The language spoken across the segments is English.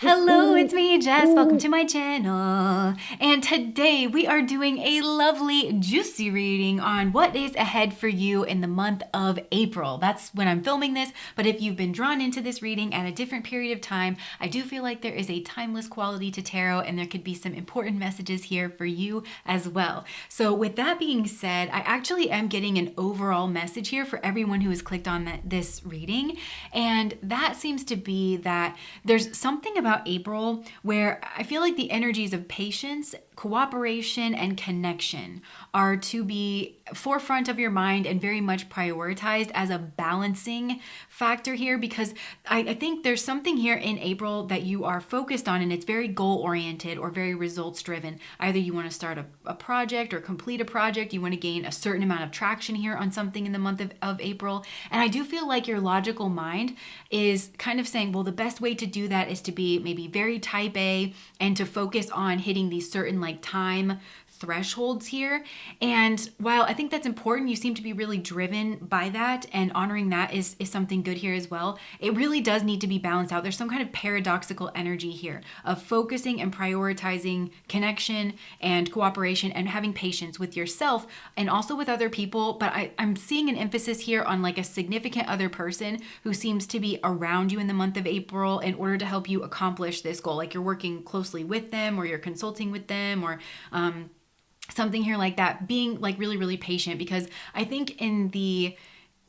Hello, it's me, Jess. Welcome to my channel. And today we are doing a lovely, juicy reading on what is ahead for you in the month of April. That's when I'm filming this, but if you've been drawn into this reading at a different period of time, I do feel like there is a timeless quality to tarot and there could be some important messages here for you as well. So with that being said, I actually am getting an overall message here for everyone who has clicked on this reading. And that seems to be that there's something about April where I feel like the energies of patience, cooperation, and connection are to be forefront of your mind and very much prioritized as a balancing factor here, because I think there's something here in April that you are focused on and it's very goal oriented or very results driven. Either you want to start a project or complete a project, you want to gain a certain amount of traction here on something in the month of April. And I do feel like your logical mind is kind of saying, well, the best way to do that is to be maybe very type A and to focus on hitting these certain like time thresholds here. And while I think that's important, you seem to be really driven by that, and honoring that is something good here as well. It really does need to be balanced out. There's some kind of paradoxical energy here of focusing and prioritizing connection and cooperation and having patience with yourself and also with other people. But I'm seeing an emphasis here on like a significant other person who seems to be around you in the month of April in order to help you accomplish this goal. Like you're working closely with them or you're consulting with them or something here like that, being like really, really patient, because I think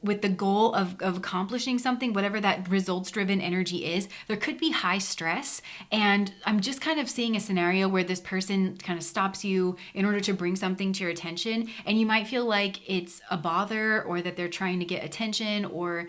with the goal of accomplishing something, whatever that results driven energy is, there could be high stress. And I'm just kind of seeing a scenario where this person kind of stops you in order to bring something to your attention. And you might feel like it's a bother or that they're trying to get attention, or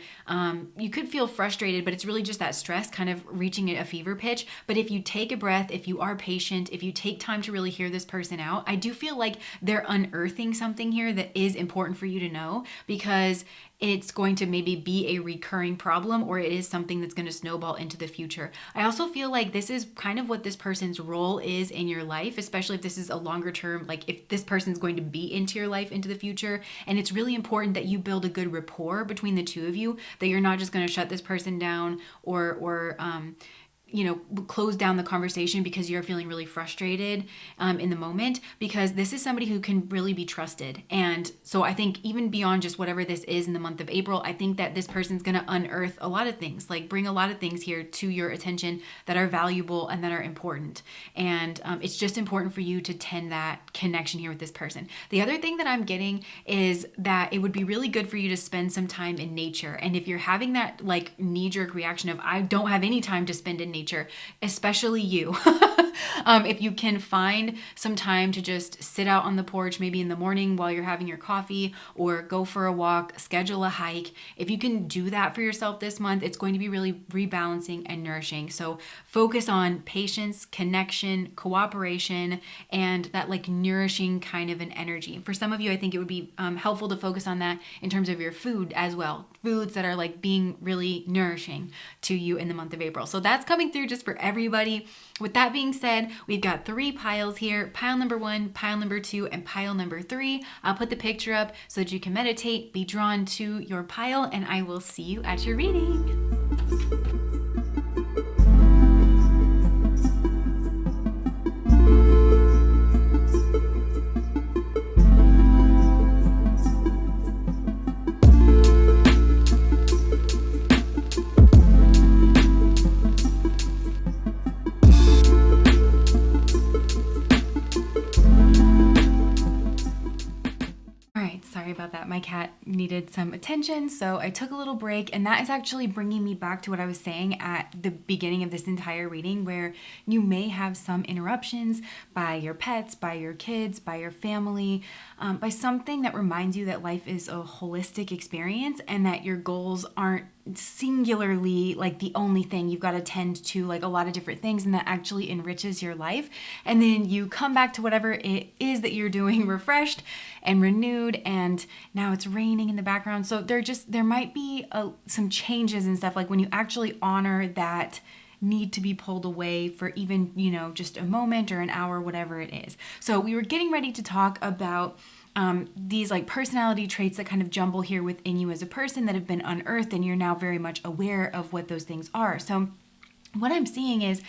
you could feel frustrated, but it's really just that stress kind of reaching a fever pitch. But if you take a breath, if you are patient, if you take time to really hear this person out, I do feel like they're unearthing something here that is important for you to know, because it's going to maybe be a recurring problem, or it is something that's going to snowball into the future. I also feel like this is kind of what this person's role is in your life, especially if this is a longer term, like if this person's going to be into your life into the future. And it's really important that you build a good rapport between the two of you, that you're not just going to shut this person down or close down the conversation because you're feeling really frustrated in the moment, because this is somebody who can really be trusted. And so I think even beyond just whatever this is in the month of April, I think that this person's going to unearth a lot of things, like bring a lot of things here to your attention that are valuable and that are important. And it's just important for you to tend that connection here with this person. The other thing that I'm getting is that it would be really good for you to spend some time in nature. And if you're having that like knee-jerk reaction of, I don't have any time to spend in nature, especially you, if you can find some time to just sit out on the porch, maybe in the morning while you're having your coffee, or go for a walk, schedule a hike. If you can do that for yourself this month, it's going to be really rebalancing and nourishing. So focus on patience, connection, cooperation, and that like nourishing kind of an energy. For some of you, I think it would be helpful to focus on that in terms of your food as well. Foods that are like being really nourishing to you in the month of April. So that's coming through just for everybody. With that being said, we've got 3 piles here: pile number 1, pile number 2, and pile number 3. I'll put the picture up so that you can meditate, be drawn to your pile, and I will see you at your reading. Sorry about that. My cat needed some attention, so I took a little break, and that is actually bringing me back to what I was saying at the beginning of this entire reading, where you may have some interruptions by your pets, by your kids, by your family, by something that reminds you that life is a holistic experience and that your goals aren't singularly like the only thing. You've got to tend to like a lot of different things, and that actually enriches your life. And then you come back to whatever it is that you're doing refreshed and renewed, and now it's raining in the background. So there might be some changes and stuff, like when you actually honor that need to be pulled away for even, just a moment or an hour, whatever it is. So we were getting ready to talk about these like personality traits that kind of jumble here within you as a person that have been unearthed, and you're now very much aware of what those things are. So what I'm seeing is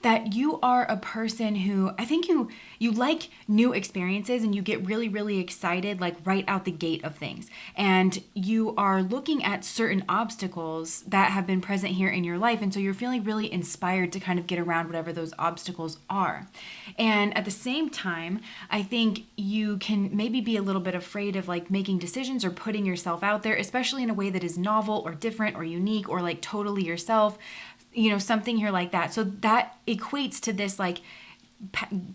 that you are a person who, I think you like new experiences, and you get really, really excited like right out the gate of things. And you are looking at certain obstacles that have been present here in your life. And so you're feeling really inspired to kind of get around whatever those obstacles are. And at the same time, I think you can maybe be a little bit afraid of like making decisions or putting yourself out there, especially in a way that is novel or different or unique or like totally yourself, something here like that. So that equates to this like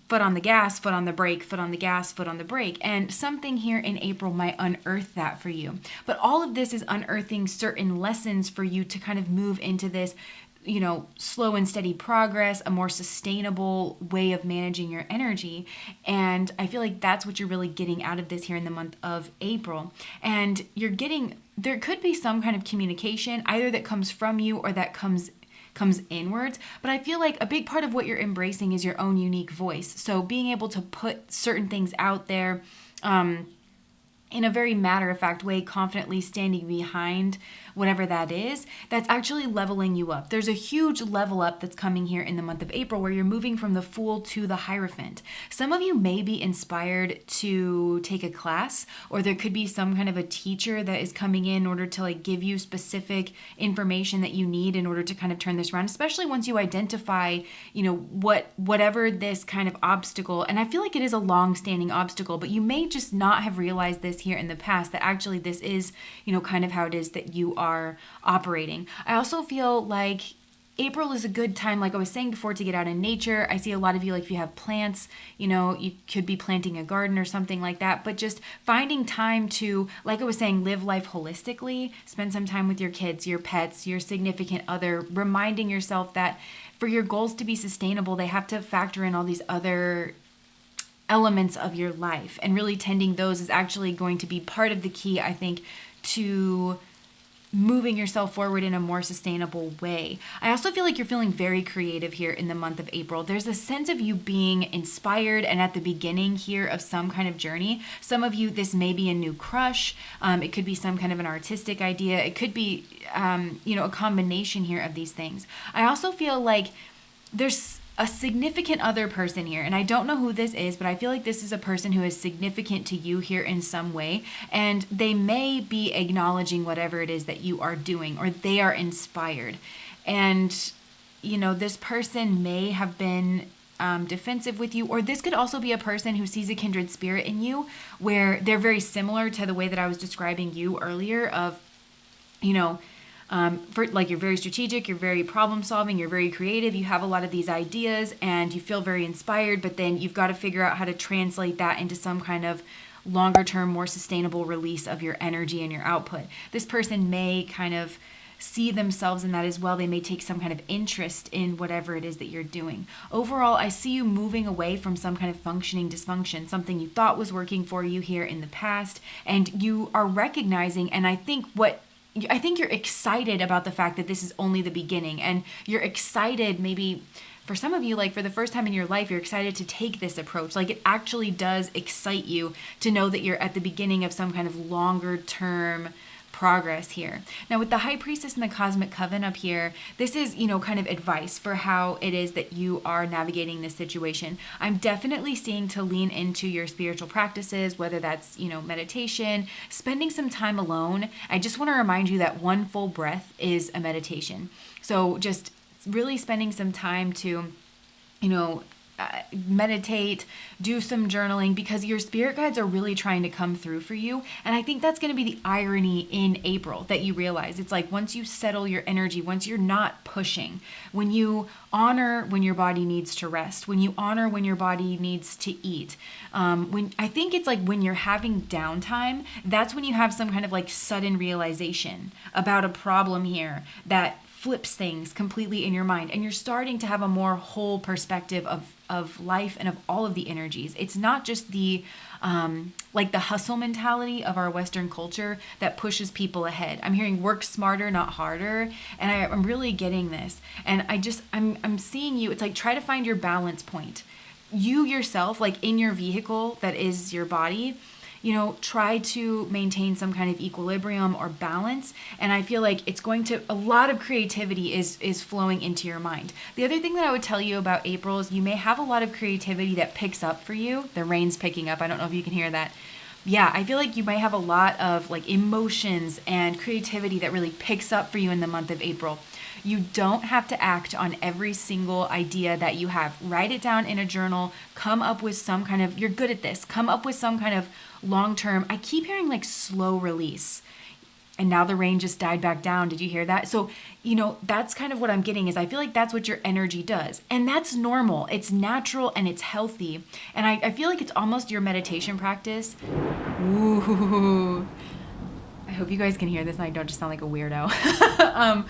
foot on the gas, foot on the brake, foot on the gas, foot on the brake. And something here in April might unearth that for you. But all of this is unearthing certain lessons for you to kind of move into this, slow and steady progress, a more sustainable way of managing your energy. And I feel like that's what you're really getting out of this here in the month of April. And there could be some kind of communication, either that comes from you or that comes inwards. But I feel like a big part of what you're embracing is your own unique voice. So being able to put certain things out there, in a very matter-of-fact way, confidently standing behind whatever that is, that's actually leveling you up. There's a huge level up that's coming here in the month of April where you're moving from the Fool to the Hierophant. Some of you may be inspired to take a class, or there could be some kind of a teacher that is coming in order to like give you specific information that you need in order to kind of turn this around, especially once you identify, whatever this kind of obstacle, and I feel like it is a long-standing obstacle, but you may just not have realized this here in the past, that actually this is, kind of how it is that you are operating. I also feel like April is a good time, like I was saying before, to get out in nature. I see a lot of you, like if you have plants, you could be planting a garden or something like that, but just finding time to, like I was saying, live life holistically, spend some time with your kids, your pets, your significant other, reminding yourself that for your goals to be sustainable, they have to factor in all these other elements of your life, and really tending those is actually going to be part of the key, I think, to moving yourself forward in a more sustainable way. I also feel like you're feeling very creative here in the month of April. There's a sense of you being inspired and at the beginning here of some kind of journey. Some of you, this may be a new crush. It could be some kind of an artistic idea. It could be, a combination here of these things. I also feel like there's a significant other person here, and I don't know who this is, but I feel like this is a person who is significant to you here in some way, and they may be acknowledging whatever it is that you are doing, or they are inspired. And this person may have been defensive with you, or this could also be a person who sees a kindred spirit in you, where they're very similar to the way that I was describing you earlier of, you're very strategic, you're very problem solving, you're very creative, you have a lot of these ideas and you feel very inspired, but then you've got to figure out how to translate that into some kind of longer term, more sustainable release of your energy and your output. This person may kind of see themselves in that as well. They may take some kind of interest in whatever it is that you're doing. Overall, I see you moving away from some kind of functioning dysfunction, something you thought was working for you here in the past, and you are recognizing, and I think you're excited about the fact that this is only the beginning, and you're excited, maybe for some of you, like for the first time in your life, you're excited to take this approach. Like it actually does excite you to know that you're at the beginning of some kind of longer term progress here. Now with the High Priestess and the Cosmic Coven up here, this is, kind of advice for how it is that you are navigating this situation. I'm definitely seeing to lean into your spiritual practices, whether that's, meditation, spending some time alone. I just want to remind you that one full breath is a meditation. So just really spending some time to, meditate, do some journaling, because your spirit guides are really trying to come through for you. And I think that's going to be the irony in April that you realize. It's like once you settle your energy, once you're not pushing, when you honor when your body needs to rest, when you honor when your body needs to eat, I think it's like when you're having downtime, that's when you have some kind of like sudden realization about a problem here that flips things completely in your mind, and you're starting to have a more whole perspective of life and of all of the energies. It's not just the the hustle mentality of our Western culture that pushes people ahead. I'm hearing work smarter, not harder, and I'm really getting this. And I'm seeing you. It's like try to find your balance point. You yourself, like in your vehicle that is your body, try to maintain some kind of equilibrium or balance. And I feel like it's going to, a lot of creativity is flowing into your mind. The other thing that I would tell you about April is you may have a lot of creativity that picks up for you. The rain's picking up. I don't know if you can hear that. Yeah, I feel like you might have a lot of like emotions and creativity that really picks up for you in the month of April. You don't have to act on every single idea that you have. Write it down in a journal. Come up with some kind of, you're good at this. Come up with some kind of long-term, I keep hearing like slow release. And now the rain just died back down. Did you hear that? So, that's kind of what I'm getting is I feel like that's what your energy does. And that's normal. It's natural and it's healthy. And I feel like it's almost your meditation practice. Ooh. I hope you guys can hear this and I don't just sound like a weirdo.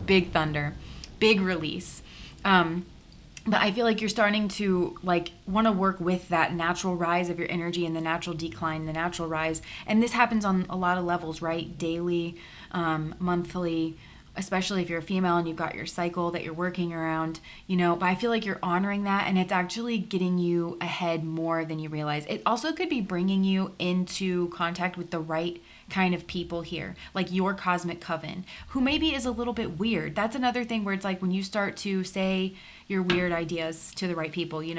Big thunder, big release. But I feel like you're starting to want to work with that natural rise of your energy and the natural decline, the natural rise. And this happens on a lot of levels, right? Daily, monthly, especially if you're a female and you've got your cycle that you're working around, but I feel like you're honoring that and it's actually getting you ahead more than you realize. It also could be bringing you into contact with the right kind of people here, like your cosmic coven, who maybe is a little bit weird. That's another thing where it's like when you start to say your weird ideas to the right people, you've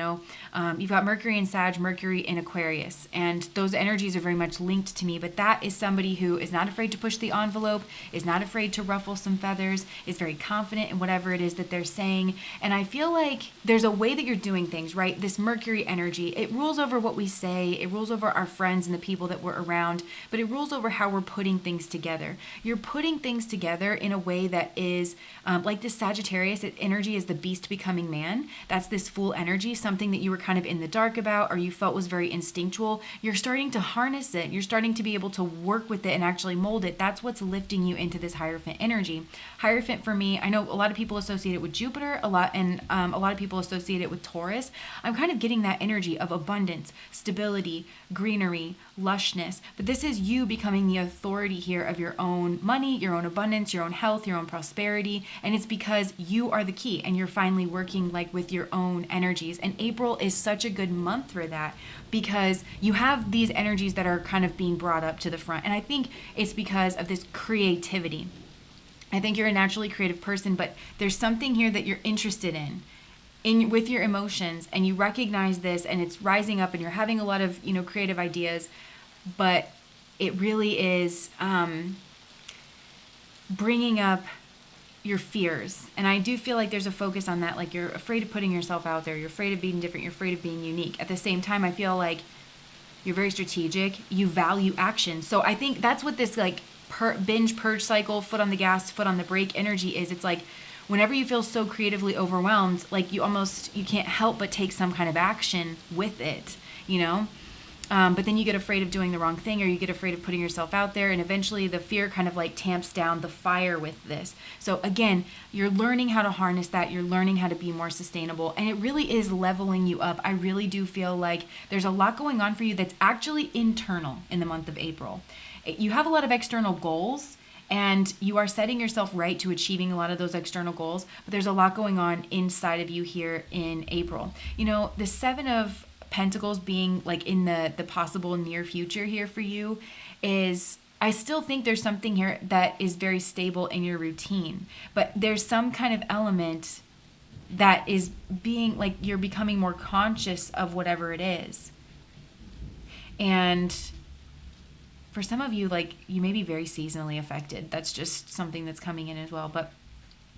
got Mercury in Sag, Mercury in Aquarius, and those energies are very much linked to me, but that is somebody who is not afraid to push the envelope, is not afraid to ruffle some feathers, is very confident in whatever it is that they're saying. And I feel like there's a way that you're doing things, right? This Mercury energy, it rules over what we say, it rules over our friends and the people that we're around, but it rules over how we're putting things together. You're putting things together in a way that is like this Sagittarius energy is the beast becoming man. That's this full energy, something that you were kind of in the dark about or you felt was very instinctual. You're starting to harness it. You're starting to be able to work with it and actually mold it. That's what's lifting you into this Hierophant energy. Hierophant for me, I know a lot of people associate it with Jupiter a lot of people associate it with Taurus. I'm kind of getting that energy of abundance, stability, greenery, lushness. But this is you becoming the authority here of your own money, your own abundance, your own health, your own prosperity. And it's because you are the key and you're finally working with your own energies. And April is such a good month for that because you have these energies that are kind of being brought up to the front. And I think it's because of this creativity. I think you're a naturally creative person, but there's something here that you're interested in with your emotions, and you recognize this and it's rising up and you're having a lot of, creative ideas, but it really is bringing up your fears. And I do feel like there's a focus on that. Like you're afraid of putting yourself out there. You're afraid of being different. You're afraid of being unique. At the same time, I feel like you're very strategic. You value action. So I think that's what this binge purge cycle, foot on the gas, foot on the brake energy is. It's like whenever you feel so creatively overwhelmed, you can't help but take some kind of action with it, but then you get afraid of doing the wrong thing or you get afraid of putting yourself out there, and eventually the fear kind of tamps down the fire with this. So again, you're learning how to harness that. You're learning how to be more sustainable, and it really is leveling you up. I really do feel like there's a lot going on for you that's actually internal in the month of April. You have a lot of external goals, and you are setting yourself right to achieving a lot of those external goals, but there's a lot going on inside of you here in April. The Seven of Pentacles being in the possible near future here for you is, I still think there's something here that is very stable in your routine, but there's some kind of element that is being you're becoming more conscious of whatever it is. And for some of you, you may be very seasonally affected. That's just something that's coming in as well. But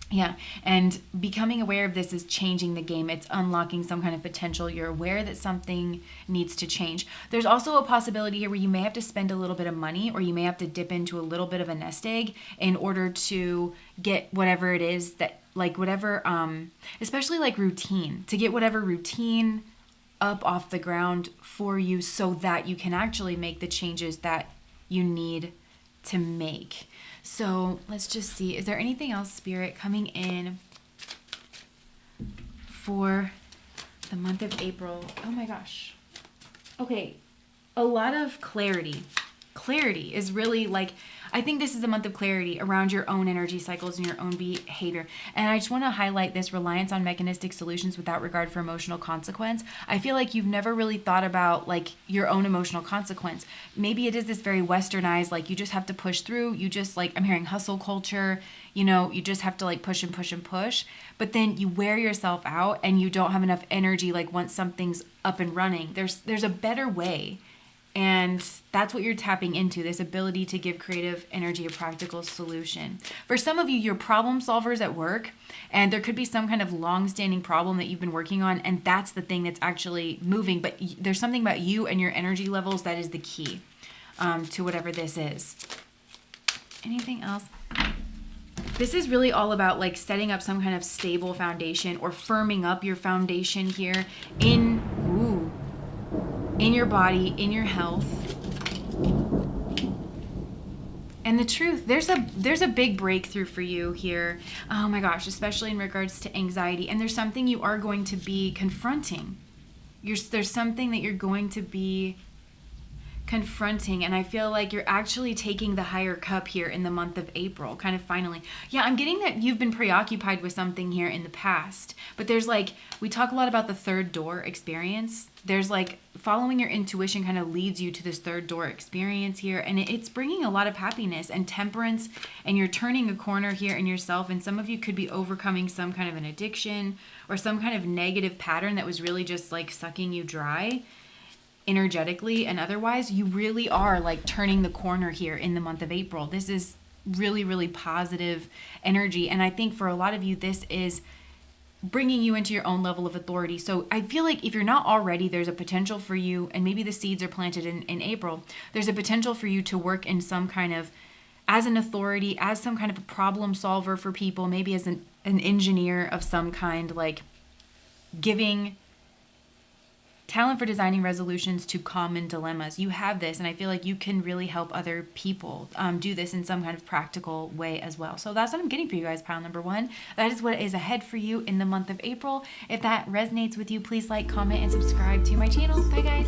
yeah, and becoming aware of this is changing the game. It's unlocking some kind of potential. You're aware that something needs to change. There's also a possibility here where you may have to spend a little bit of money, or you may have to dip into a little bit of a nest egg in order to get whatever it is that, especially routine, to get whatever routine up off the ground for you so that you can actually make the changes that you need to make. So let's just see, is there anything else, Spirit, coming in for the month of April? Oh my gosh. Okay, a lot of clarity. clarity is really like, I think this is a month of clarity around your own energy cycles and your own behavior. And I just want to highlight this reliance on mechanistic solutions without regard for emotional consequence. I feel like you've never really thought about like your own emotional consequence. Maybe it is this very westernized, like you just have to push through. You just like, I'm hearing hustle culture, you know, you just have to like push and push and push. But then you wear yourself out and you don't have enough energy. Like once something's up and running, there's a better way. And that's what you're tapping into, this ability to give creative energy a practical solution. For some of you, you're problem solvers at work, and there could be some kind of long-standing problem that you've been working on, and that's the thing that's actually moving. But there's something about you and your energy levels that is the key to whatever this is. Anything else? This is really all about like setting up some kind of stable foundation or firming up your foundation here in your body, in your health. And the truth, there's a big breakthrough for you here. Oh my gosh, especially in regards to anxiety. And there's something you are going to be confronting. There's something that you're going to be confronting, and I feel like you're actually taking the higher cup here in the month of April, kind of finally. Yeah, I'm getting that you've been preoccupied with something here in the past, but there's like, we talk a lot about the third door experience. There's like following your intuition kind of leads you to this third door experience here, and it's bringing a lot of happiness and temperance, and you're turning a corner here in yourself, and some of you could be overcoming some kind of an addiction or some kind of negative pattern that was really just like sucking you dry energetically and otherwise. You really are like turning the corner here in the month of April. This is really, really positive energy. And I think for a lot of you, this is bringing you into your own level of authority. So I feel like if you're not already, there's a potential for you, and maybe the seeds are planted in April, there's a potential for you to work in some kind of, as an authority, as some kind of a problem solver for people, maybe as an engineer of some kind, like giving talent for designing resolutions to common dilemmas. You have this, and I feel like you can really help other people do this in some kind of practical way as well. So that's what I'm getting for you guys, pile number one. That is what is ahead for you in the month of April. If that resonates with you, please like, comment, and subscribe to my channel. Bye, guys.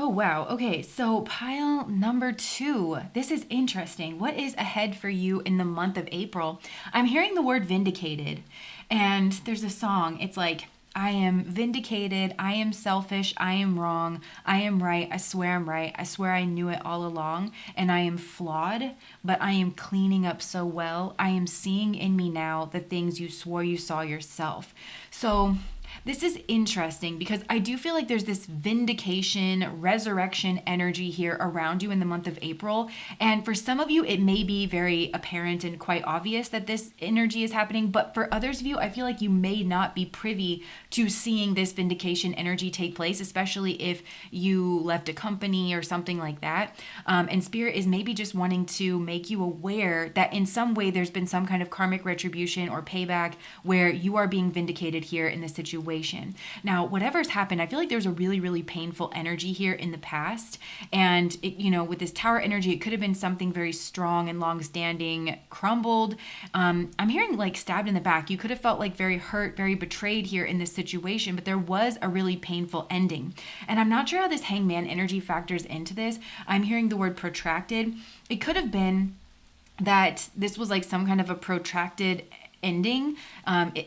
Wow. Okay. So pile number two, this is interesting. What is ahead for you in the month of April? I'm hearing the word vindicated, and there's a song. It's like, I am vindicated. I am selfish. I am wrong. I am right. I swear I'm right. I swear I knew it all along. And I am flawed, but I am cleaning up so well. I am seeing in me now the things you swore you saw yourself. So this is interesting because I do feel like there's this vindication, resurrection energy here around you in the month of April. And for some of you, it may be very apparent and quite obvious that this energy is happening. But for others of you, I feel like you may not be privy to seeing this vindication energy take place, especially if you left a company or something like that. And Spirit is maybe just wanting to make you aware that in some way there's been some kind of karmic retribution or payback where you are being vindicated here in this situation. situation. Now, whatever's happened, I feel like there's a really, really painful energy here in the past. And, with this tower energy, it could have been something very strong and long-standing crumbled. I'm hearing like stabbed in the back. You could have felt like very hurt, very betrayed here in this situation, but there was a really painful ending. And I'm not sure how this hangman energy factors into this. I'm hearing the word protracted. It could have been that this was like some kind of a protracted ending.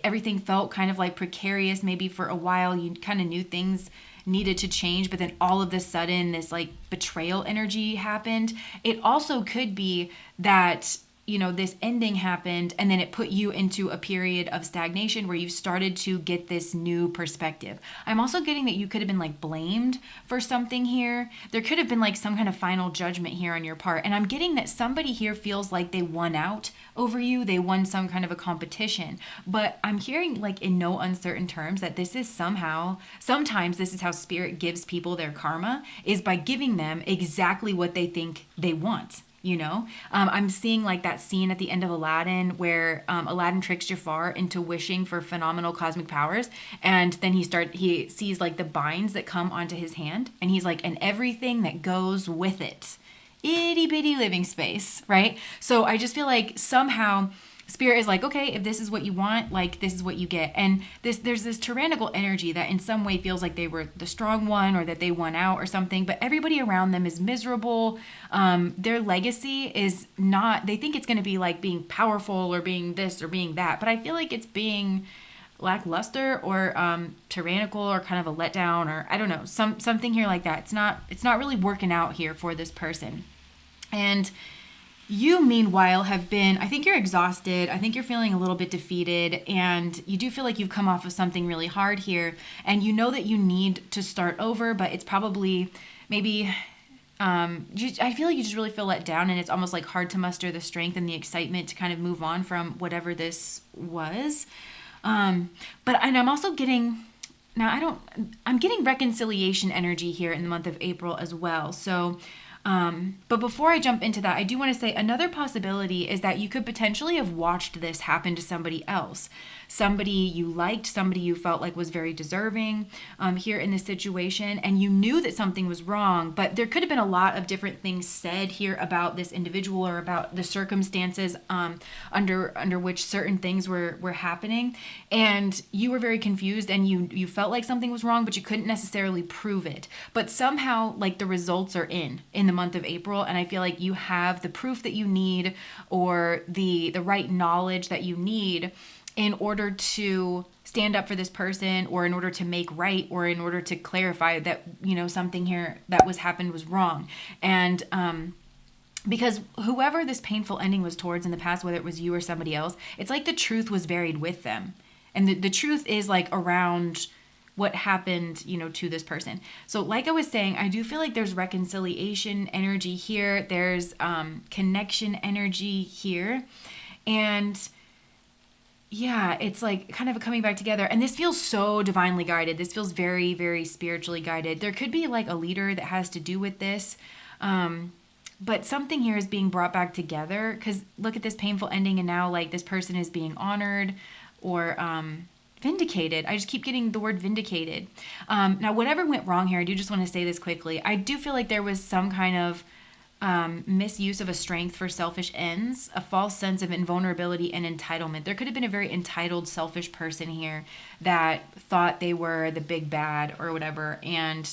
Everything felt kind of like precarious. Maybe for a while you kind of knew things needed to change, but then all of a sudden this like betrayal energy happened. It also could be that this ending happened and then it put you into a period of stagnation where you started to get this new perspective. I'm also getting that you could have been like blamed for something here. There could have been like some kind of final judgment here on your part. And I'm getting that somebody here feels like they won out over you. They won some kind of a competition. But I'm hearing like in no uncertain terms that this is sometimes this is how spirit gives people their karma, is by giving them exactly what they think they want. I'm seeing like that scene at the end of Aladdin where Aladdin tricks Jafar into wishing for phenomenal cosmic powers, and then he sees like the binds that come onto his hand, and he's like, and everything that goes with it, itty bitty living space, right? So I just feel like somehow Spirit is like, okay, if this is what you want, like this is what you get. And there's this tyrannical energy that in some way feels like they were the strong one or that they won out or something, but everybody around them is miserable. Their legacy is not, they think it's going to be like being powerful or being this or being that, but I feel like it's being lackluster or tyrannical or kind of a letdown, or I don't know, something here like that. It's not really working out here for this person. And you, meanwhile, I think you're exhausted. I think you're feeling a little bit defeated, and you do feel like you've come off of something really hard here, and you know that you need to start over, but it's probably maybe, I feel like you just really feel let down, and it's almost like hard to muster the strength and the excitement to kind of move on from whatever this was. And I'm also getting, I'm getting reconciliation energy here in the month of April as well. So, but before I jump into that, I do want to say another possibility is that you could potentially have watched this happen to somebody else. Somebody you liked, somebody you felt like was very deserving here in this situation, and you knew that something was wrong, but there could have been a lot of different things said here about this individual or about the circumstances under which certain things were happening, and you were very confused, and you felt like something was wrong, but you couldn't necessarily prove it. But somehow, like, the results are in the month of April, and I feel like you have the proof that you need, or the right knowledge that you need in order to stand up for this person, or in order to make right, or in order to clarify that, something here that happened was wrong. And because whoever this painful ending was towards in the past, whether it was you or somebody else, it's like the truth was buried with them. And the truth is like around what happened, to this person. So like I was saying, I do feel like there's reconciliation energy here. There's connection energy here. And yeah, it's like kind of a coming back together. And this feels so divinely guided. This feels very, very spiritually guided. There could be like a leader that has to do with this. But something here is being brought back together, because look at this painful ending, and now like this person is being honored or vindicated. I just keep getting the word vindicated. Now, whatever went wrong here, I do just want to say this quickly. I do feel like there was some kind of misuse of a strength for selfish ends, a false sense of invulnerability and entitlement. There could have been a very entitled, selfish person here that thought they were the big bad or whatever, and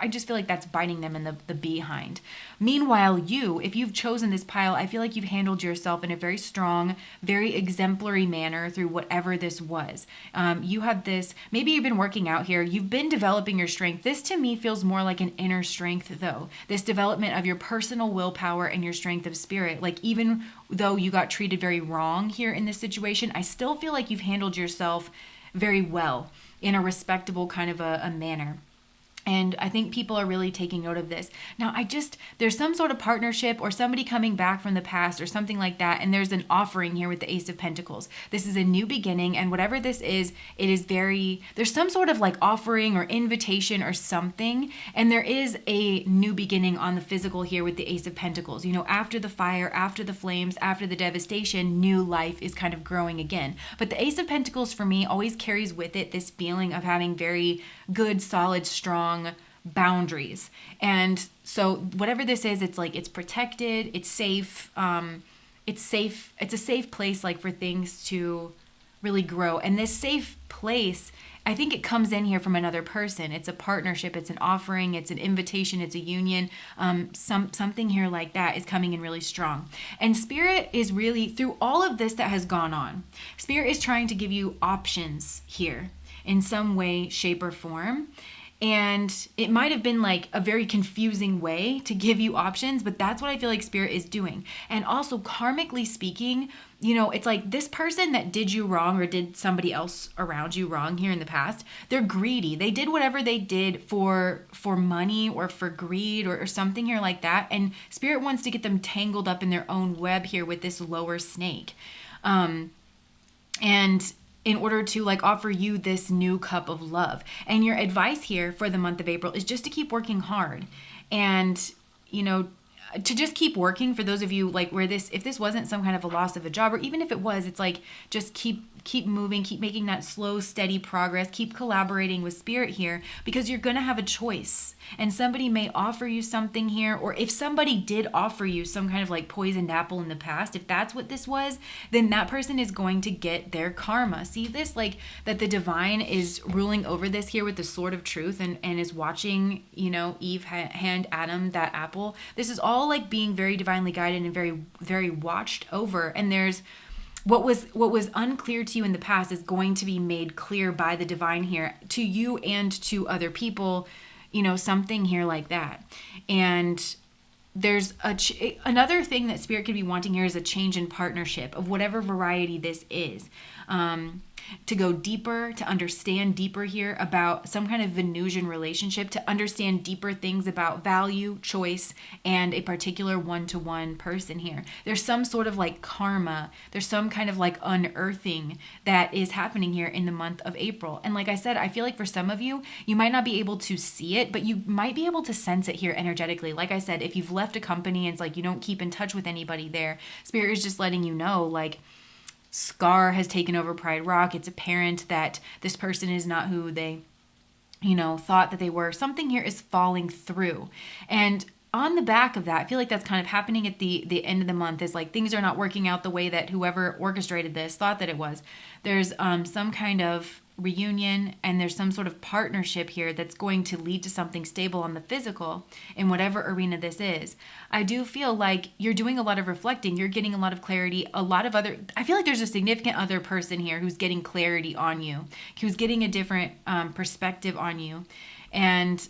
I just feel like that's biting them in the behind. Meanwhile, if you've chosen this pile, I feel like you've handled yourself in a very strong, very exemplary manner through whatever this was. You have this, maybe you've been working out here, you've been developing your strength. This to me feels more like an inner strength though. This development of your personal willpower and your strength of spirit. Like even though you got treated very wrong here in this situation, I still feel like you've handled yourself very well in a respectable kind of a manner. And I think people are really taking note of this. Now, there's some sort of partnership or somebody coming back from the past or something like that. And there's an offering here with the Ace of Pentacles. This is a new beginning. And whatever this is, there's some sort of like offering or invitation or something. And there is a new beginning on the physical here with the Ace of Pentacles. You know, after the fire, after the flames, after the devastation, new life is kind of growing again. But the Ace of Pentacles for me always carries with it this feeling of having very good, solid, strong boundaries. And so whatever this is, it's like it's protected, it's safe, it's a safe place like for things to really grow. And this safe place, I think it comes in here from another person. It's a partnership, it's an offering, it's an invitation, it's a union. Something here like that is coming in really strong. And Spirit is really, through all of this that has gone on, Spirit is trying to give you options here in some way, shape, or form. And it might have been like a very confusing way to give you options, but that's what I feel like Spirit is doing. And also, karmically speaking, you know, it's like this person that did you wrong or did somebody else around you wrong here in the past, they're greedy. They did whatever they did for money or for greed or something here like that. And Spirit wants to get them tangled up in their own web here with this lower snake. And in order to like offer you this new cup of love. And your advice here for the month of April is just to keep working hard. And, you know, to just keep working. For those of you like if this wasn't some kind of a loss of a job, or even if it was, it's like just keep moving, keep making that slow, steady progress, keep collaborating with Spirit here, because you're going to have a choice. And somebody may offer you something here, or if somebody did offer you some kind of like poisoned apple in the past, if that's what this was, then that person is going to get their karma. See this, like that the divine is ruling over this here with the sword of truth and is watching, you know, Eve hand Adam that apple. This is all like being very divinely guided and very, very watched over. And there's what was unclear to you in the past is going to be made clear by the divine here to you and to other people, you know, something here like that. And there's another thing that Spirit could be wanting here is a change in partnership of whatever variety this is. To go deeper, to understand deeper here about some kind of Venusian relationship, to understand deeper things about value, choice, and a particular one-to-one person here. There's some sort of like karma. There's some kind of like unearthing that is happening here in the month of April. And like I said, I feel like for some of you, you might not be able to see it, but you might be able to sense it here energetically. Like I said, if you've left a company and it's like you don't keep in touch with anybody there, Spirit is just letting you know, like, Scar has taken over Pride Rock. It's apparent that this person is not who they, you know, thought that they were. Something here is falling through. And on the back of that, I feel like that's kind of happening at the end of the month, is like things are not working out the way that whoever orchestrated this thought that it was. There's some kind of reunion, and there's some sort of partnership here that's going to lead to something stable on the physical in whatever arena this is. I do feel like you're doing a lot of reflecting. You're getting a lot of clarity. I feel like there's a significant other person here who's getting clarity on you, who's getting a different perspective on you, and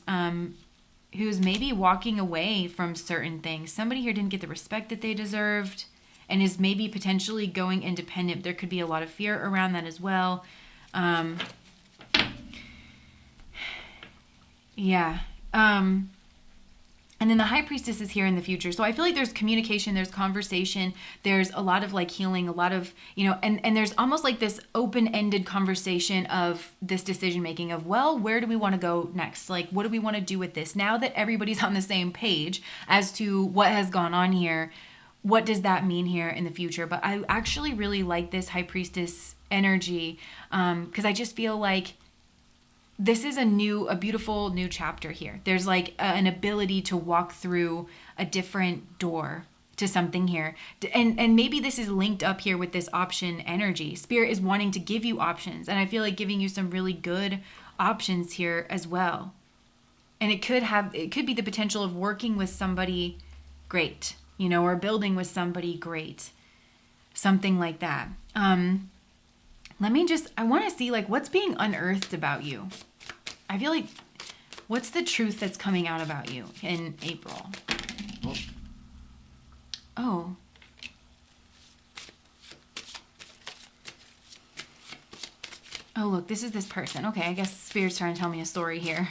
who's maybe walking away from certain things. Somebody here didn't get the respect that they deserved and is maybe potentially going independent. There could be a lot of fear around that as well. And then the High Priestess is here in the future. So I feel like there's communication, there's conversation, there's a lot of like healing, a lot of, you know, and there's almost like this open-ended conversation of this decision making of, well, where do we want to go next? Like, what do we want to do with this? Now that everybody's on the same page as to what has gone on here, what does that mean here in the future? But I actually really like this High Priestess energy, because I just feel like this is a beautiful new chapter here. There's like an ability to walk through a different door to something here. And maybe this is linked up here with this option energy. Spirit is wanting to give you options, and I feel like giving you some really good options here as well. And it could be the potential of working with somebody great, you know, or building with somebody great. Something like that. I want to see like what's being unearthed about you. I feel like, what's the truth that's coming out about you in April? Oh. Oh, look, this is this person. Okay, I guess Spirit's trying to tell me a story here.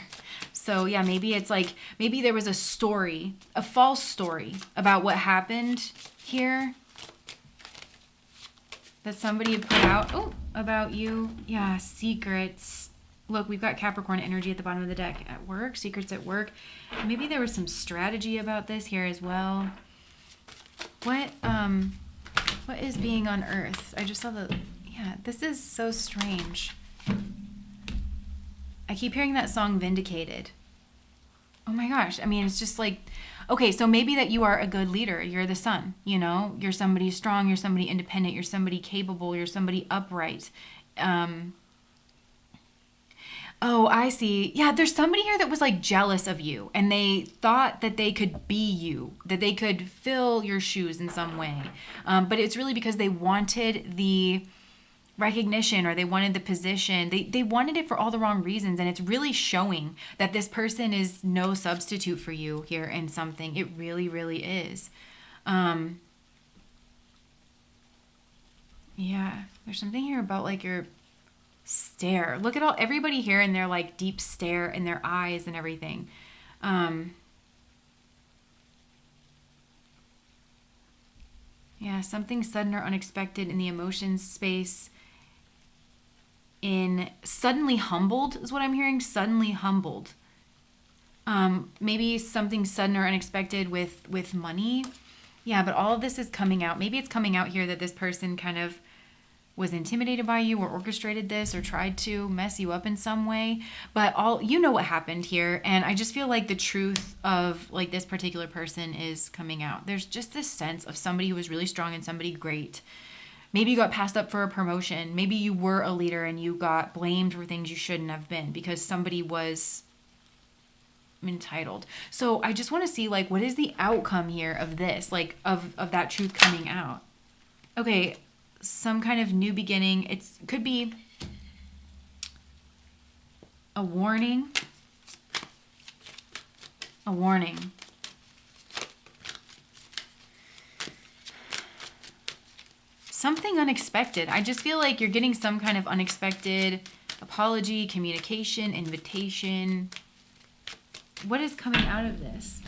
So yeah, maybe it's like, maybe there was a story, a false story about what happened here that somebody had put out, about you. Yeah, secrets. Look, we've got Capricorn energy at the bottom of the deck. At work, secrets at work. Maybe there was some strategy about this here as well. What is being on Earth? I just saw this is so strange. I keep hearing that song Vindicated. Oh my gosh. I mean, it's just like, okay, so maybe that you are a good leader. You're the sun, you know? You're somebody strong. You're somebody independent. You're somebody capable. You're somebody upright. Oh, I see. Yeah, there's somebody here that was like jealous of you and they thought that they could be you, that they could fill your shoes in some way. But it's really because they wanted the recognition or they wanted the position. They wanted it for all the wrong reasons. And it's really showing that this person is no substitute for you here in something. It really, really is. Yeah, there's something here about like your stare. Look at everybody here and their like deep stare in their eyes and everything. Yeah, something sudden or unexpected in the emotions space. In suddenly humbled is what I'm hearing. Suddenly humbled. Maybe something sudden or unexpected with money. Yeah, but all of this is coming out. Maybe it's coming out here that this person kind of was intimidated by you or orchestrated this or tried to mess you up in some way. But you know what happened here. And I just feel like the truth of like this particular person is coming out. There's just this sense of somebody who was really strong and somebody great. Maybe you got passed up for a promotion. Maybe you were a leader and you got blamed for things you shouldn't have been because somebody was entitled. So I just want to see like, what is the outcome here of this, like of that truth coming out? Okay. Some kind of new beginning. It could be a warning. A warning. Something unexpected. I just feel like you're getting some kind of unexpected apology, communication, invitation. What is coming out of this?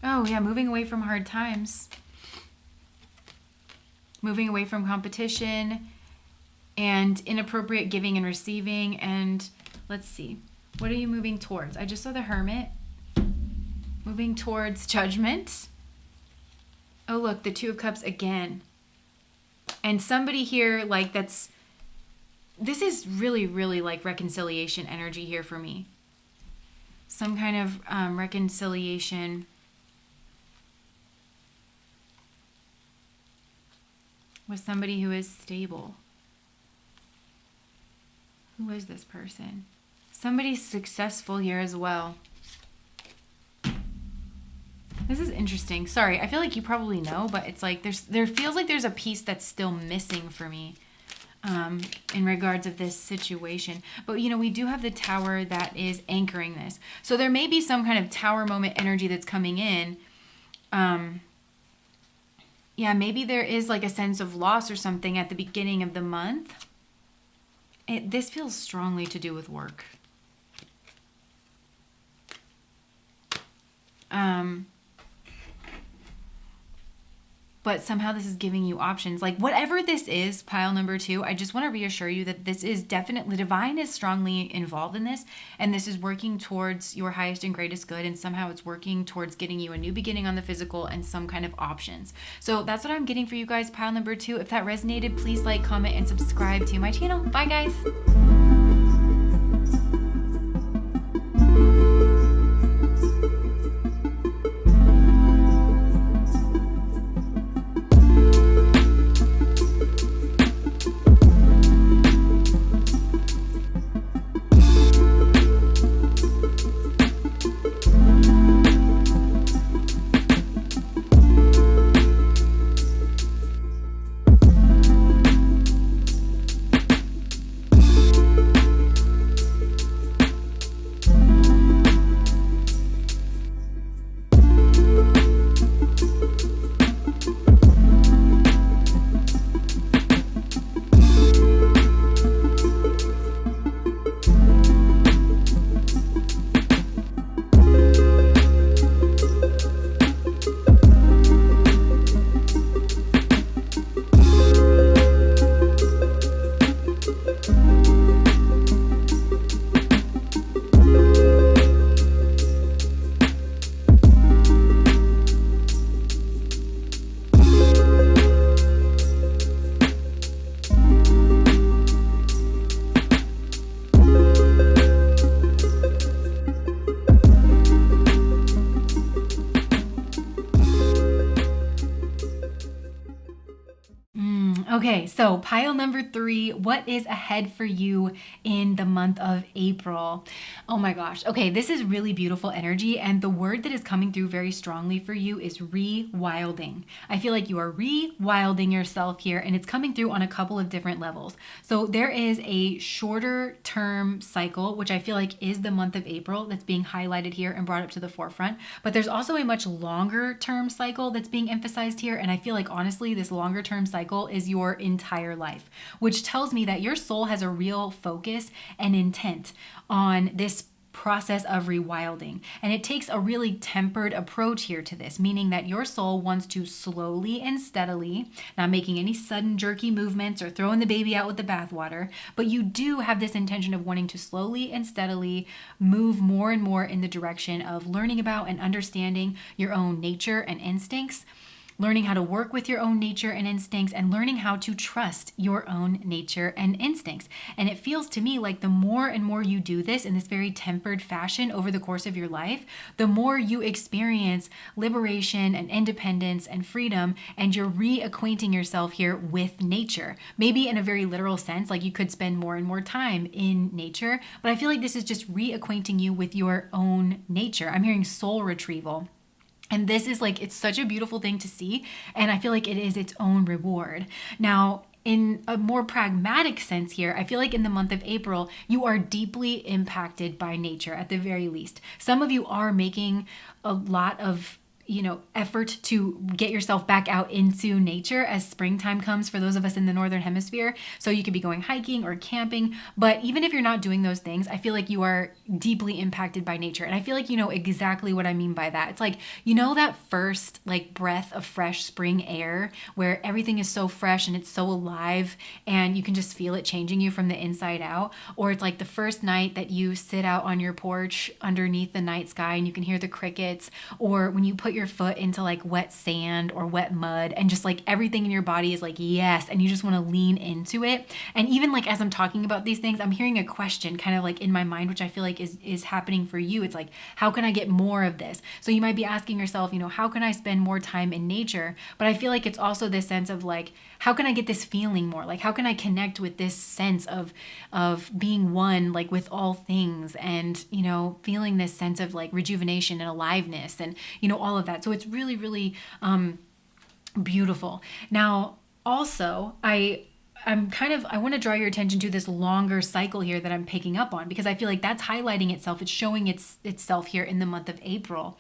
Oh, yeah, moving away from hard times. Moving away from competition and inappropriate giving and receiving. And let's see. What are you moving towards? I just saw the Hermit. Moving towards judgment. Oh, look, the Two of Cups again. And somebody here, like, this is really, really like reconciliation energy here for me. Some kind of reconciliation. With somebody who is stable. Who is this person? Somebody's successful here as well. This is interesting. Sorry, I feel like you probably know, but it's like there feels like there's a piece that's still missing for me in regards of this situation. But you know, we do have the Tower that is anchoring this. So there may be some kind of Tower moment energy that's coming in. Yeah, maybe there is like a sense of loss or something at the beginning of the month. This feels strongly to do with work. But somehow this is giving you options. Like whatever this is, pile number 2, I just want to reassure you that this is definitely, the divine is strongly involved in this. And this is working towards your highest and greatest good. And somehow it's working towards getting you a new beginning on the physical and some kind of options. So that's what I'm getting for you guys, pile number 2. If that resonated, please like, comment, and subscribe to my channel. Bye guys. Okay, so pile number 3, what is ahead for you in the month of April? Oh my gosh. Okay, this is really beautiful energy, and the word that is coming through very strongly for you is rewilding. I feel like you are rewilding yourself here, and it's coming through on a couple of different levels. So there is a shorter term cycle, which I feel like is the month of April, that's being highlighted here and brought up to the forefront. But there's also a much longer term cycle that's being emphasized here, and I feel like honestly, this longer term cycle is your entire life, which tells me that your soul has a real focus and intent on this process of rewilding. And it takes a really tempered approach here to this, meaning that your soul wants to slowly and steadily, not making any sudden jerky movements or throwing the baby out with the bathwater, but you do have this intention of wanting to slowly and steadily move more and more in the direction of learning about and understanding your own nature and instincts, learning how to work with your own nature and instincts, and learning how to trust your own nature and instincts. And it feels to me like the more and more you do this in this very tempered fashion over the course of your life, the more you experience liberation and independence and freedom, and you're reacquainting yourself here with nature. Maybe in a very literal sense, like you could spend more and more time in nature, but I feel like this is just reacquainting you with your own nature. I'm hearing soul retrieval. And this is like, it's such a beautiful thing to see. And I feel like it is its own reward. Now, in a more pragmatic sense here, I feel like in the month of April, you are deeply impacted by nature at the very least. Some of you are making a lot of effort to get yourself back out into nature as springtime comes for those of us in the Northern Hemisphere. So you could be going hiking or camping, but even if you're not doing those things, I feel like you are deeply impacted by nature. And I feel like you know exactly what I mean by that. It's like, that first like breath of fresh spring air where everything is so fresh and it's so alive and you can just feel it changing you from the inside out. Or it's like the first night that you sit out on your porch underneath the night sky and you can hear the crickets, or when you put your foot into like wet sand or wet mud and just like everything in your body is like yes, and you just want to lean into it. And even like as I'm talking about these things, I'm hearing a question kind of like in my mind, which I feel like is happening for you. It's like, how can I get more of this? So you might be asking yourself, how can I spend more time in nature? But I feel like it's also this sense of like, how can I get this feeling more? Like, how can I connect with this sense of being one, like with all things, and feeling this sense of like rejuvenation and aliveness, and all of that. So it's really, really beautiful. Now, also, I want to draw your attention to this longer cycle here that I'm picking up on, because I feel like that's highlighting itself. It's showing itself here in the month of April.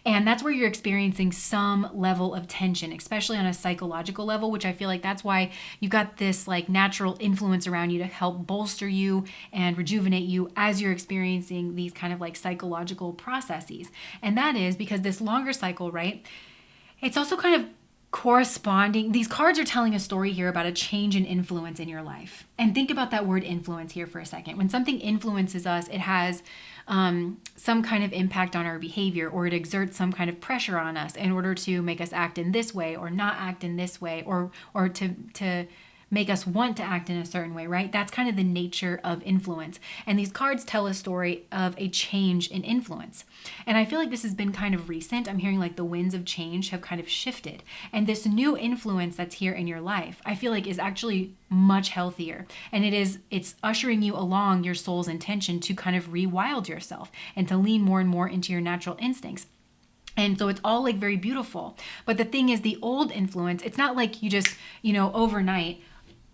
And that's where you're experiencing some level of tension, especially on a psychological level, which I feel like that's why you got this like natural influence around you to help bolster you and rejuvenate you as you're experiencing these kind of like psychological processes. And that is because this longer cycle, right? It's also kind of corresponding. These cards are telling a story here about a change in influence in your life. And think about that word influence here for a second. When something influences us, it has some kind of impact on our behavior, or it exerts some kind of pressure on us in order to make us act in this way or not act in this way, or to make us want to act in a certain way, right? That's kind of the nature of influence. And these cards tell a story of a change in influence. And I feel like this has been kind of recent. I'm hearing like the winds of change have kind of shifted. And this new influence that's here in your life, I feel like is actually much healthier. And it's ushering you along your soul's intention to kind of rewild yourself and to lean more and more into your natural instincts. And so it's all like very beautiful. But the thing is, the old influence, it's not like you just, overnight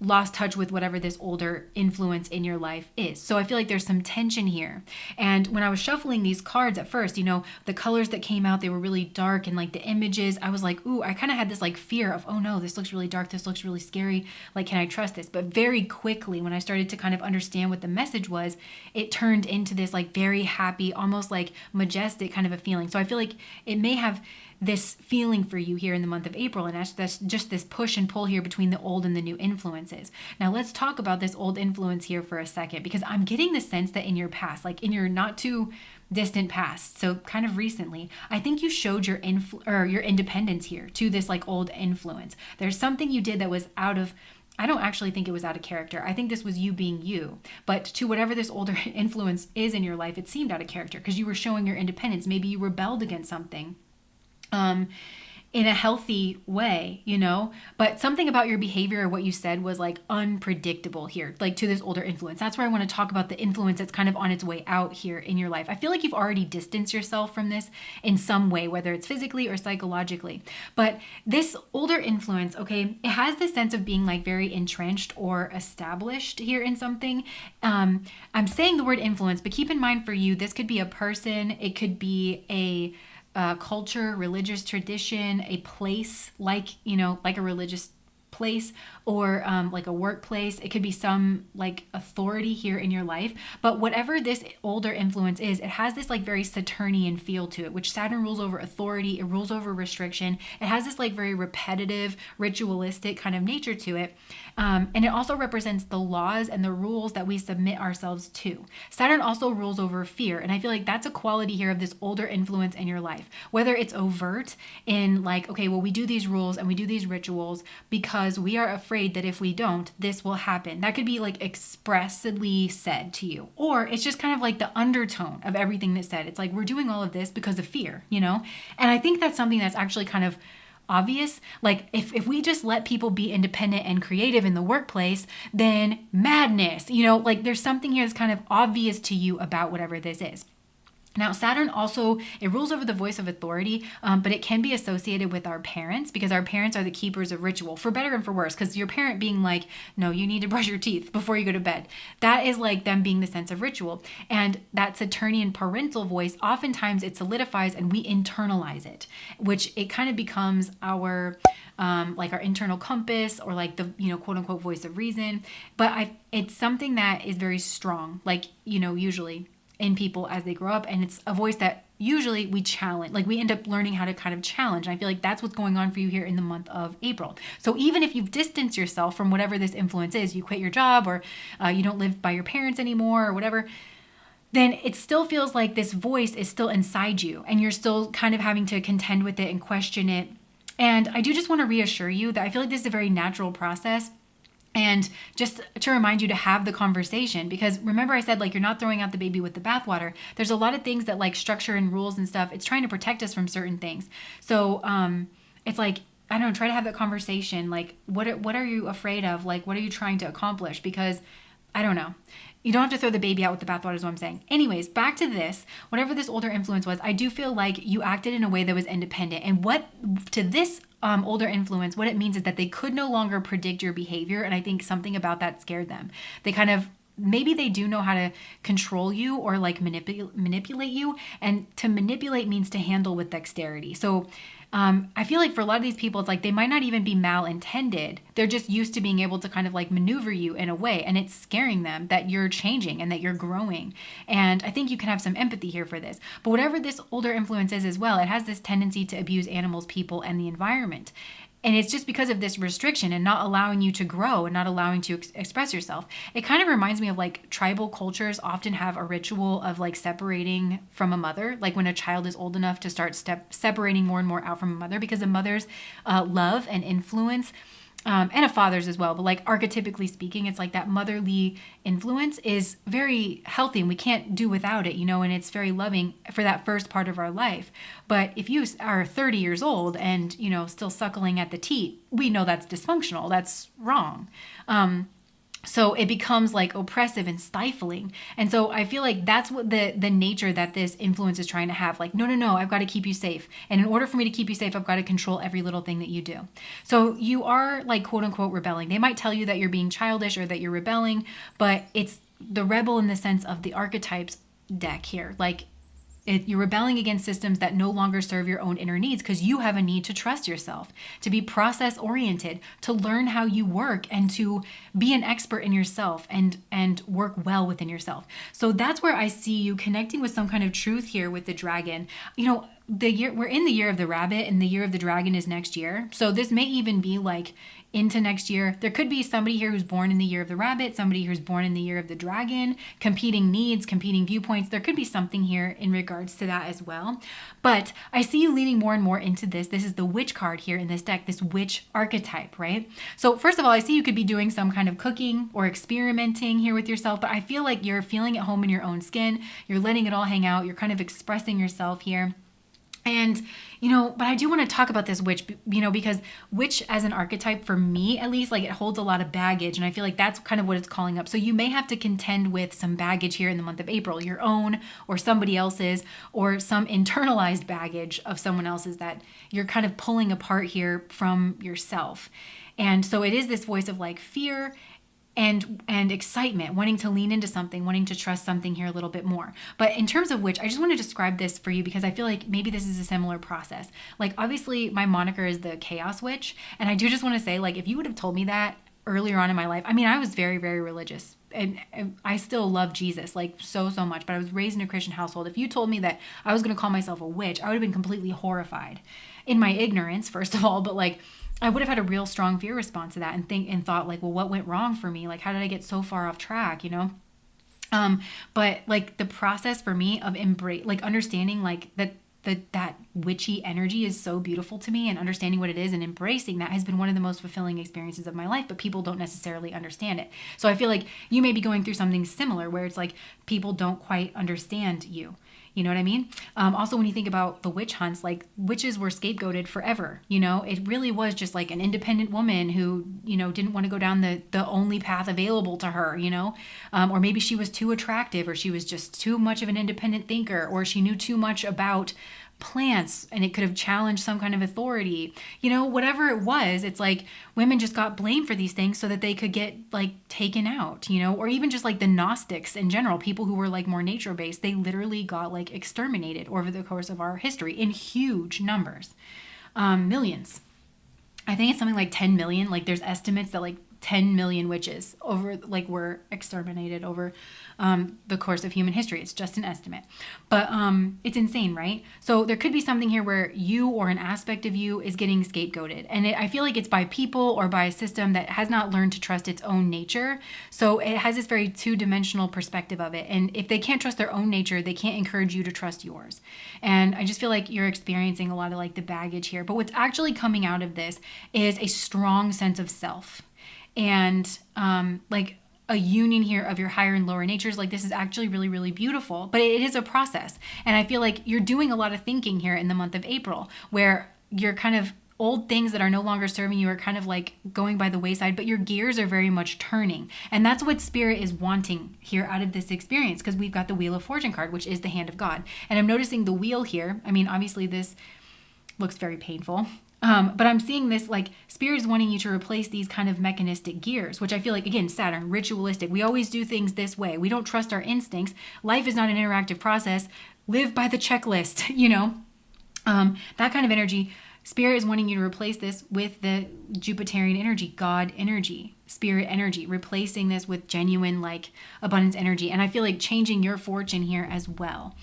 lost touch with whatever this older influence in your life is. So I feel like there's some tension here. And when I was shuffling these cards at first, the colors that came out, they were really dark, and like the images, I was like, ooh, I kind of had this like fear of, oh no, this looks really dark. This looks really scary. Like, can I trust this? But very quickly, when I started to kind of understand what the message was, it turned into this like very happy, almost like majestic kind of a feeling. So I feel like it may have this feeling for you here in the month of April, and that's just this push and pull here between the old and the new influences. Now let's talk about this old influence here for a second, because I'm getting the sense that in your past, like in your not too distant past, so kind of recently, I think you showed your independence here to this like old influence. There's something you did that was I don't actually think it was out of character. I think this was you being you. But to whatever this older influence is in your life, it seemed out of character because you were showing your independence. Maybe you rebelled against something. in a healthy way, you know? But something about your behavior or what you said was like unpredictable here, like to this older influence. That's where I want to talk about the influence that's kind of on its way out here in your life. I feel like you've already distanced yourself from this in some way, whether it's physically or psychologically. But this older influence, okay, it has this sense of being like very entrenched or established here in something. I'm saying the word influence, but keep in mind for you, this could be a person, it could be a culture, religious tradition, a place like, you know, like a religious place or like a workplace. It could be some like authority here in your life. But whatever this older influence is, it has this like very Saturnian feel to it, which Saturn rules over authority, it rules over restriction. It has this like very repetitive, ritualistic kind of nature to it. And it also represents the laws and the rules that we submit ourselves to. Saturn also rules over fear. And I feel like that's a quality here of this older influence in your life, whether it's overt in like, okay, well, we do these rules and we do these rituals because we are afraid that if we don't, this will happen. That could be like expressly said to you. Or it's just kind of like the undertone of everything that's said. It's like, we're doing all of this because of fear, you know? And I think that's something that's actually kind of obvious. Like if we just let people be independent and creative in the workplace, then madness, you know, like there's something here that's kind of obvious to you about whatever this is. Now, Saturn also, it rules over the voice of authority, but it can be associated with our parents because our parents are the keepers of ritual, for better and for worse, because your parent being like, no, you need to brush your teeth before you go to bed. That is like them being the sense of ritual. And that Saturnian parental voice, oftentimes it solidifies and we internalize it, which it kind of becomes our like our internal compass or like the, you know, quote unquote voice of reason. But it's something that is very strong, like, you know, usually in people as they grow up. And it's a voice that usually we challenge, like we end up learning how to kind of challenge. And I feel like that's what's going on for you here in the month of April. So even if you've distanced yourself from whatever this influence is, you quit your job or you don't live by your parents anymore or whatever, then it still feels like this voice is still inside you and you're still kind of having to contend with it and question it. And I do just want to reassure you that I feel like this is a very natural process. And just to remind you to have the conversation, because remember I said like you're not throwing out the baby with the bathwater. There's a lot of things that like structure and rules and stuff, it's trying to protect us from certain things. So it's like, I don't know, try to have that conversation. Like what are you afraid of? Like what are you trying to accomplish? Because I don't know. You don't have to throw the baby out with the bathwater is what I'm saying. Anyways, back to this. Whatever this older influence was, I do feel like you acted in a way that was independent. And what to this older influence, what it means is that they could no longer predict your behavior. And I think something about that scared them. They kind of, maybe they do know how to control you or like manipulate you. And to manipulate means to handle with dexterity. So I feel like for a lot of these people, it's like they might not even be malintended. They're just used to being able to kind of like maneuver you in a way. And it's scaring them that you're changing and that you're growing. And I think you can have some empathy here for this. But whatever this older influence is as well, it has this tendency to abuse animals, people, and the environment. And it's just because of this restriction and not allowing you to grow and not allowing you to express yourself. It kind of reminds me of like tribal cultures often have a ritual of like separating from a mother, like when a child is old enough to start separating more and more out from a mother, because a mother's love and influence and a father's as well. But like archetypically speaking, it's like that motherly influence is very healthy and we can't do without it, you know, and it's very loving for that first part of our life. But if you are 30 years old and, you know, still suckling at the teat, we know that's dysfunctional. That's wrong. So it becomes like oppressive and stifling. And so I feel like that's what the nature that this influence is trying to have. Like, no, I've got to keep you safe. And in order for me to keep you safe, I've got to control every little thing that you do. So you are like, quote unquote, rebelling. They might tell you that you're being childish or that you're rebelling, but it's the rebel in the sense of the archetypes deck here. Like, you're rebelling against systems that no longer serve your own inner needs because you have a need to trust yourself, to be process oriented, to learn how you work and to be an expert in yourself and work well within yourself. So that's where I see you connecting with some kind of truth here with the dragon. You know, we're in the year of the rabbit and the year of the dragon is next year. So this may even be like into next year. There could be somebody here who's born in the year of the rabbit, somebody who's born in the year of the dragon, competing needs, competing viewpoints. There could be something here in regards to that as well. But I see you leaning more and more into this. This is the witch card here in this deck, this witch archetype, right? So first of all, I see you could be doing some kind of cooking or experimenting here with yourself, but I feel like you're feeling at home in your own skin. You're letting it all hang out. You're kind of expressing yourself here. And, but I do want to talk about this witch, because witch as an archetype, for me at least, like it holds a lot of baggage. And I feel like that's kind of what it's calling up. So you may have to contend with some baggage here in the month of April, your own or somebody else's, or some internalized baggage of someone else's that you're kind of pulling apart here from yourself. And so it is this voice of like fear and excitement, wanting to lean into something, wanting to trust something here a little bit more. But in terms of which, I just want to describe this for you because I feel like maybe this is a similar process. Like obviously my moniker is the Chaos Witch. And I do just want to say, like, if you would have told me that earlier on in my life, I mean, I was very, very religious. And I still love Jesus, like so much, but I was raised in a Christian household. If you told me that I was going to call myself a witch, I would have been completely horrified in my ignorance, first of all, but like, I would have had a real strong fear response to that and thought like, well, what went wrong for me? Like, how did I get so far off track, But like the process for me of understanding like that witchy energy is so beautiful to me, and understanding what it is and embracing that has been one of the most fulfilling experiences of my life, but people don't necessarily understand it. So I feel like you may be going through something similar where it's like people don't quite understand you. You know what I mean? Also, when you think about the witch hunts, like witches were scapegoated forever. It really was just like an independent woman who, didn't want to go down the only path available to her, or maybe she was too attractive, or she was just too much of an independent thinker, or she knew too much about plants and it could have challenged some kind of authority, whatever it was. It's like women just got blamed for these things so that they could get like taken out, or even just like the Gnostics in general, people who were like more nature based, they literally got like exterminated over the course of our history in huge numbers, millions. I think it's something like 10 million. Like there's estimates that like 10 million witches were exterminated over the course of human history. It's just an estimate, but it's insane, right? So there could be something here where you or an aspect of you is getting scapegoated, and I feel like it's by people or by a system that has not learned to trust its own nature. So it has this very two-dimensional perspective of it, and if they can't trust their own nature, they can't encourage you to trust yours. And I just feel like you're experiencing a lot of like the baggage here, but what's actually coming out of this is a strong sense of self. And like a union here of your higher and lower natures. Like this is actually really, really beautiful, but it is a process. And I feel like you're doing a lot of thinking here in the month of April, where you're kind of old things that are no longer serving you are kind of like going by the wayside, but your gears are very much turning. And that's what Spirit is wanting here out of this experience, because we've got the Wheel of Fortune card, which is the hand of God. And I'm noticing the wheel here. I mean, obviously this looks very painful. But I'm seeing this like Spirit is wanting you to replace these kind of mechanistic gears, which I feel like, again, Saturn, ritualistic. We always do things this way. We don't trust our instincts. Life is not an interactive process. Live by the checklist, that kind of energy. Spirit is wanting you to replace this with the Jupiterian energy, God energy, Spirit energy, replacing this with genuine like abundance energy. And I feel like changing your fortune here as well.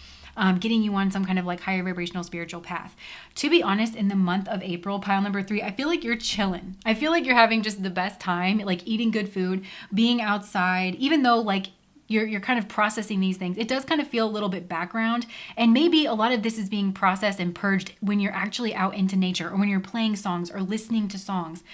Getting you on some kind of like higher vibrational spiritual path. To be honest, in the month of April, pile number 3, I feel like you're chilling. I feel like you're having just the best time, like eating good food, being outside, even though like you're kind of processing these things. It does kind of feel a little bit background, and maybe a lot of this is being processed and purged when you're actually out into nature, or when you're playing songs or listening to songs,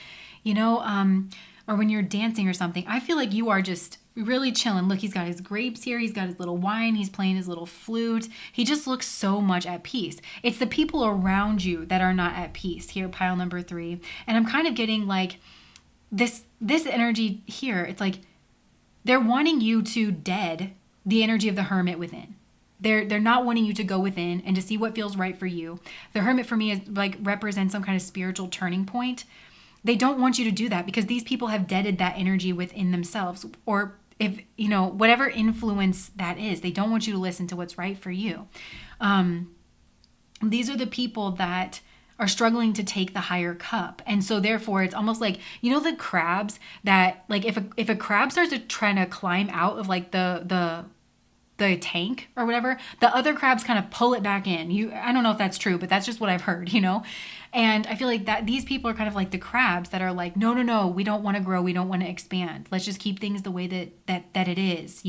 or when you're dancing or something. I feel like you are just really chilling. Look, he's got his grapes here. He's got his little wine. He's playing his little flute. He just looks so much at peace. It's the people around you that are not at peace here, pile number 3. And I'm kind of getting like this energy here. It's like they're wanting you to dead the energy of the hermit within. They're not wanting you to go within and to see what feels right for you. The hermit for me is like represents some kind of spiritual turning point. They don't want you to do that because these people have deaded that energy within themselves, or if, whatever influence that is, they don't want you to listen to what's right for you. These are the people that are struggling to take the higher cup. And so therefore it's almost like, the crabs that like, if a crab starts to try to climb out of like the tank or whatever, the other crabs kind of pull it back in. I don't know if that's true, but that's just what I've heard, And I feel like that these people are kind of like the crabs that are like, no, we don't want to grow. We don't want to expand. Let's just keep things the way that it is,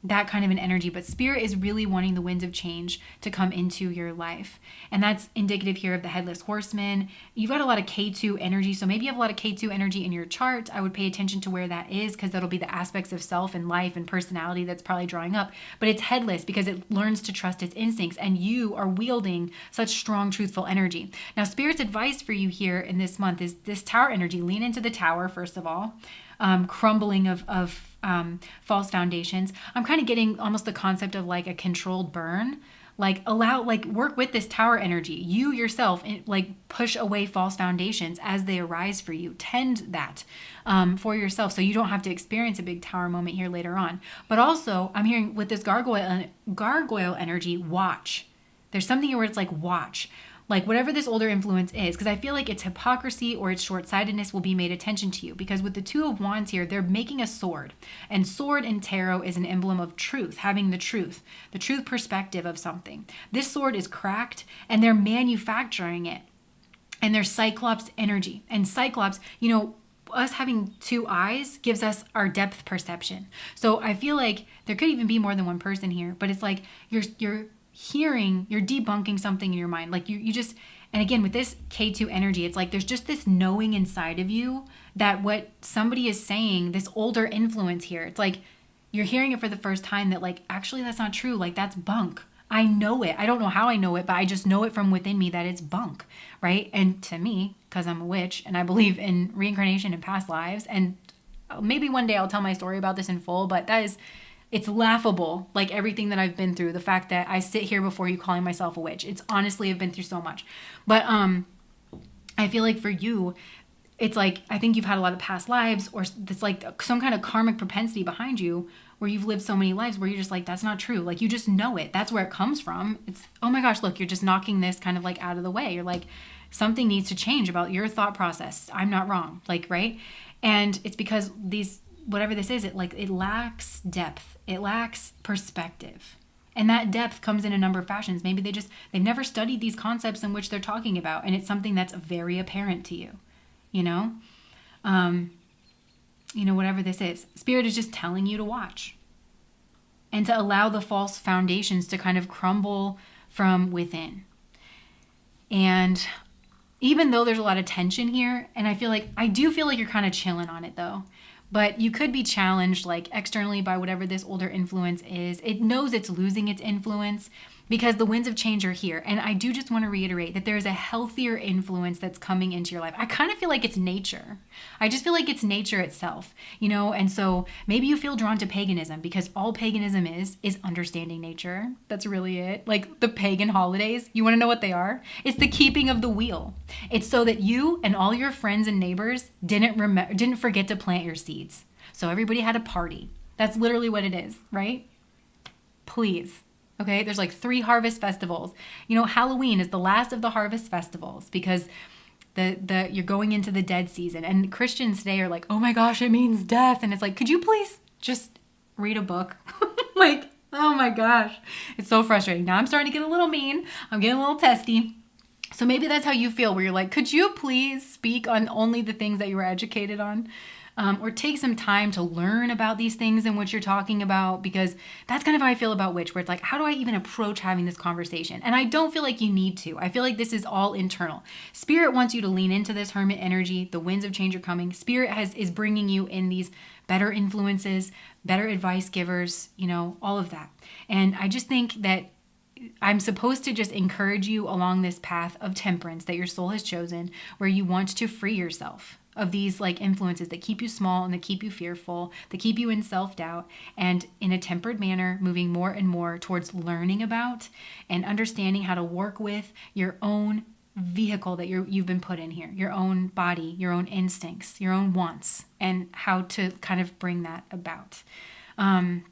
that kind of an energy. But Spirit is really wanting the winds of change to come into your life. And that's indicative here of the Headless Horseman. You've got a lot of K2 energy. So maybe you have a lot of K2 energy in your chart. I would pay attention to where that is, because that'll be the aspects of self and life and personality that's probably drawing up. But it's headless because it learns to trust its instincts. And you are wielding such strong, truthful energy. Now, Spirit's advice for you here in this month is this Tower energy. Lean into the Tower, first of all. Crumbling of false foundations. I'm kind of getting almost the concept of like a controlled burn. Like work with this Tower energy. You yourself, like push away false foundations as they arise for you. Tend that for yourself, so you don't have to experience a big Tower moment here later on. But also, I'm hearing with this gargoyle energy, watch. There's something here where it's like watch. Like whatever this older influence is, because I feel like its hypocrisy or its short-sightedness will be made attention to you. Because with the Two of Wands here, they're making a sword. And sword in tarot is an emblem of truth, having the truth perspective of something. This sword is cracked and they're manufacturing it. And there's Cyclops energy. And Cyclops, us having two eyes gives us our depth perception. So I feel like there could even be more than one person here, but it's like you're debunking something in your mind. Like you just, and again, with this K2 energy, it's like there's just this knowing inside of you that what somebody is saying, this older influence here, it's like you're hearing it for the first time that like, actually that's not true. Like that's bunk. I know it. I don't know how I know it, but I just know it from within me that it's bunk, right? And to me, because I'm a witch and I believe in reincarnation and past lives, and maybe one day I'll tell my story about this in full, but it's laughable, like everything that I've been through. The fact that I sit here before you calling myself a witch. It's honestly, I've been through so much. But I feel like for you, it's like, I think you've had a lot of past lives, or it's like some kind of karmic propensity behind you where you've lived so many lives where you're just like, that's not true. Like you just know it. That's where it comes from. It's, oh my gosh, look, you're just knocking this kind of like out of the way. You're like, something needs to change about your thought process. I'm not wrong. Like, right? And it's because whatever this is, it lacks depth. It lacks perspective. And that depth comes in a number of fashions. Maybe they've never studied these concepts in which they're talking about. And it's something that's very apparent to you, whatever this is. Spirit is just telling you to watch and to allow the false foundations to kind of crumble from within. And even though there's a lot of tension here, and I do feel like you're kind of chilling on it though. But you could be challenged like externally by whatever this older influence is. It knows it's losing its influence because the winds of change are here. And I do just want to reiterate that there's a healthier influence that's coming into your life. I kind of feel like it's nature. I just feel like it's nature itself, and so maybe you feel drawn to paganism because all paganism is understanding nature. That's really it. Like the pagan holidays, you want to know what they are? It's the keeping of the wheel. It's so that you and all your friends and neighbors didn't forget to plant your seeds. So everybody had a party. That's literally what it is, right? Please. Okay, there's like 3 harvest festivals. Halloween is the last of the harvest festivals because you're going into the dead season. And Christians today are like, oh my gosh, it means death. And it's like, could you please just read a book? Like, oh my gosh. It's so frustrating. Now I'm starting to get a little mean. I'm getting a little testy. So maybe that's how you feel, where you're like, could you please speak on only the things that you were educated on? Or take some time to learn about these things in which you're talking about, because that's kind of how I feel about witch, where it's like, how do I even approach having this conversation? And I don't feel like you need to. I feel like this is all internal. Spirit wants you to lean into this hermit energy. The winds of change are coming. Spirit is bringing you in these better influences, better advice givers, all of that. And I just think that I'm supposed to just encourage you along this path of temperance that your soul has chosen, where you want to free yourself of these like influences that keep you small and that keep you fearful, that keep you in self-doubt, and in a tempered manner, moving more and more towards learning about and understanding how to work with your own vehicle that you've been put in here, your own body, your own instincts, your own wants, and how to kind of bring that about. And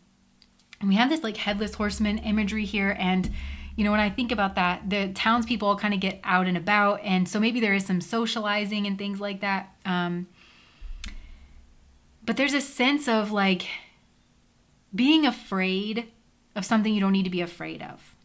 we have this like headless horseman imagery here, and when I think about that, the townspeople kind of get out and about, and so maybe there is some socializing and things like that. But there's a sense of like being afraid of something you don't need to be afraid of.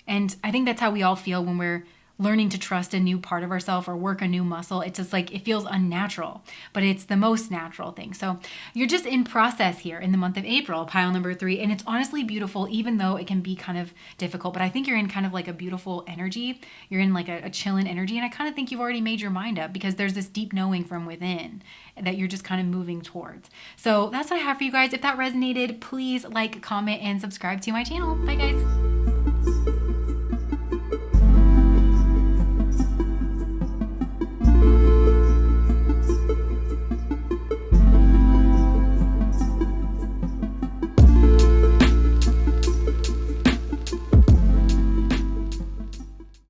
And I think that's how we all feel when we're learning to trust a new part of ourselves or work a new muscle. It's just like, it feels unnatural, but it's the most natural thing. So you're just in process here in the month of April, pile number 3. And it's honestly beautiful, even though it can be kind of difficult. But I think you're in kind of like a beautiful energy. You're in like a chilling energy. And I kind of think you've already made your mind up, because there's this deep knowing from within that you're just kind of moving towards. So that's what I have for you guys. If that resonated, please like, comment, and subscribe to my channel. Bye guys.